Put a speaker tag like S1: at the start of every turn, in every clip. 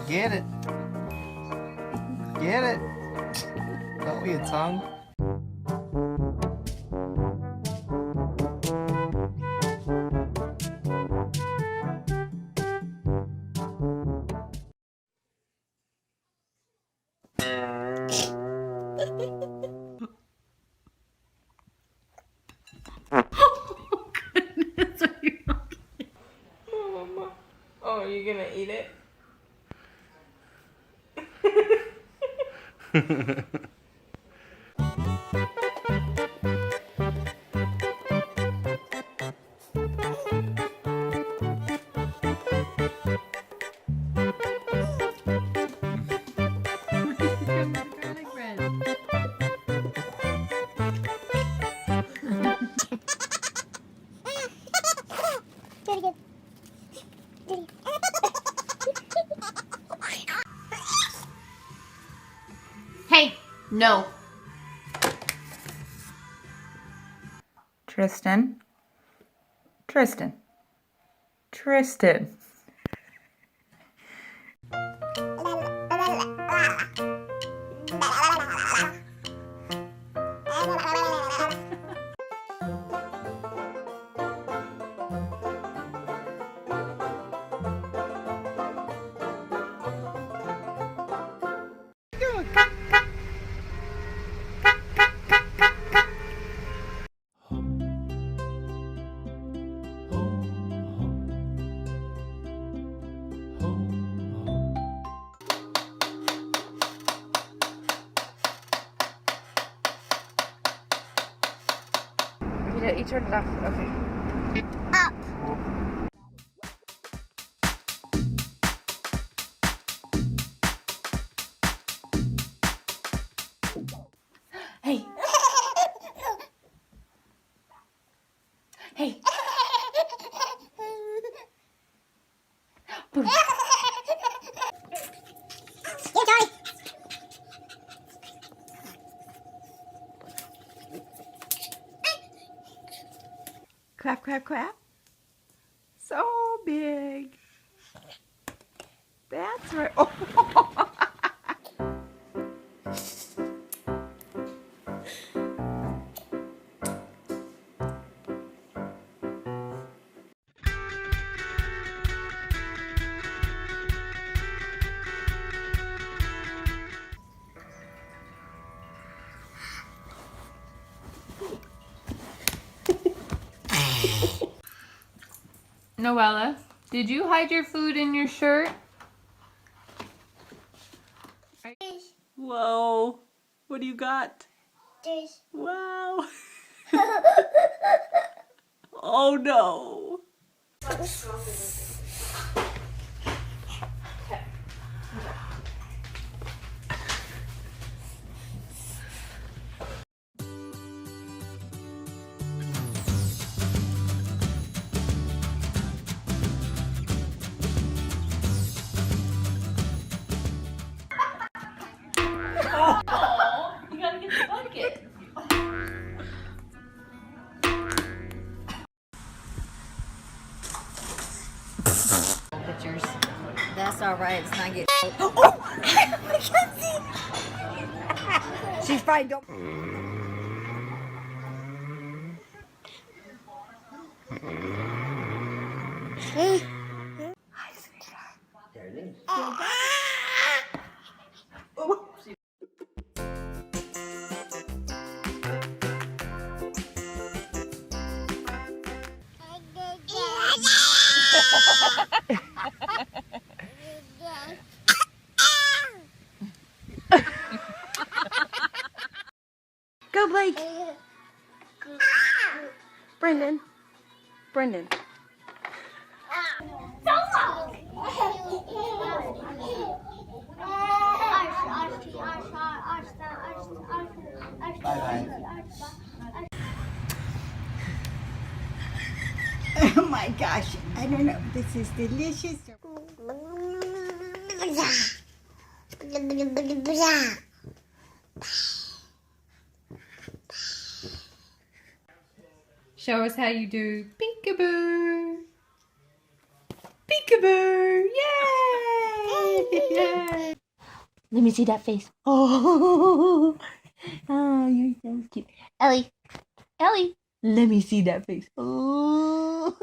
S1: Get it. Get it. Don't be a tongue.
S2: Oh, you're gonna eat it?
S3: Hey, no.
S4: Tristan. Tristan. Tristan. You turned it off. Okay.
S3: Up. Hey. Hey. Boom. Here, Joey.
S4: Clap, clap, clap. So big. That's right. Oh.
S3: Noella, did you hide your food in your shirt?
S5: Whoa. What do you got?
S3: There's
S5: Wow. Oh no.
S3: You gotta get the bucket.
S6: Pictures. That's all right. It's not getting.
S4: She's fine. Don't. Hi, sweetheart.
S7: There it is.
S4: Go, Blake. Brendan. Brendan.
S8: Oh my gosh, I don't know. This is delicious.
S9: Show us how you do peekaboo. Peekaboo! Yay! Yay!
S3: Let me see that face. Oh, you're so cute. Ellie. Ellie. Let me see that face. Oh.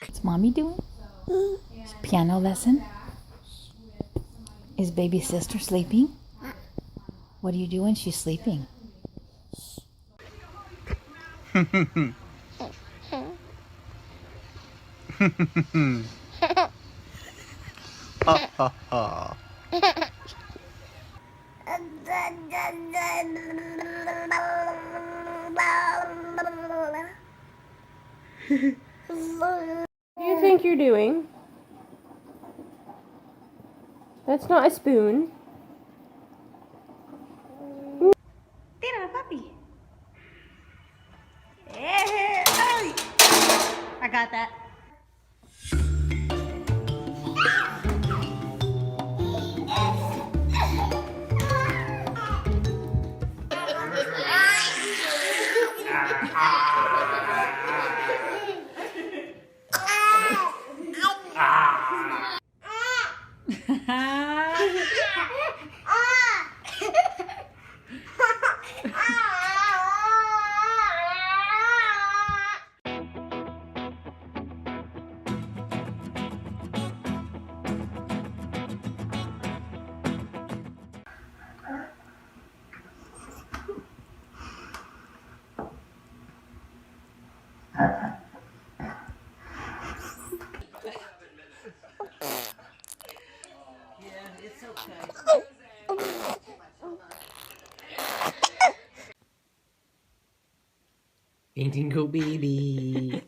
S3: What's mommy doing? Piano lesson? Is baby sister sleeping? What are you doing? She's sleeping.
S7: Ha ha ha.
S2: What do you think you're doing? That's not a spoon.
S4: Tira, papi. Yeah. Ay. I got that.
S7: Indigo baby.